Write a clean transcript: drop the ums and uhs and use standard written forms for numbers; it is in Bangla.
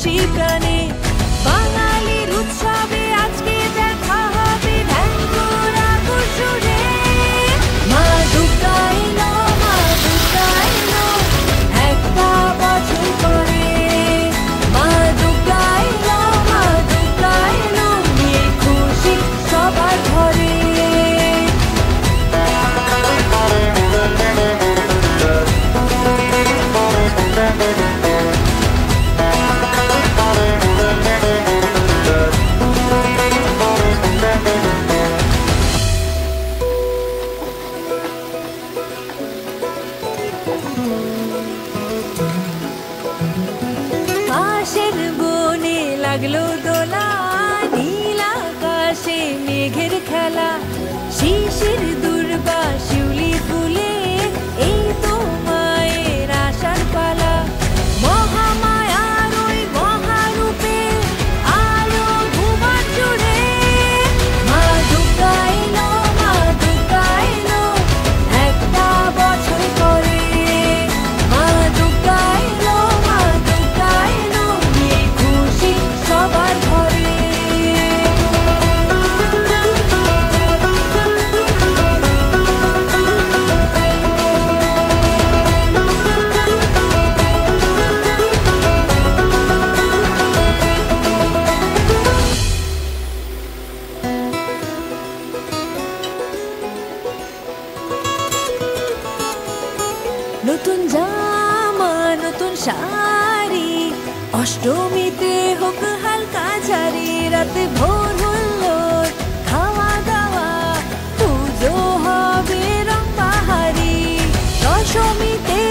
খুশি প্রাণে বাঙালির উৎসবে আজকে দেখা হবে ঢ্যাঙ্গরা সুরে। মা দুর্গা এলো, মা দুর্গা এলো, একটা বছর পরে। মা দুর্গা এলো, মা দুর্গা এলো, নিয়ে খুশি সবার ঘরে। পাশের বনে লাগলো দোলা, নীল আকাশে মেঘের খেলা, শিশির দুর্বা শিউলি ফুলে, এই তো মায়ের আশার পালা। মহামায়ার ওই মহারূপে আলো ভুবন জুড়ে। মা দুর্গা এলো, মা দুর্গা এলো, একটা বছর পরে। মা দুর্গা এলো, মা দুর্গা এলো, নিয়ে খুশি সবার ঘরে। নতুন জামা নতুন শাড়ি, অষ্টমীতে হোক হালকা ঝাড়ি, রাতে ভোর হলো খাওয়া দাওয়া, পুজো হবে রং বাহারি, দশমীতে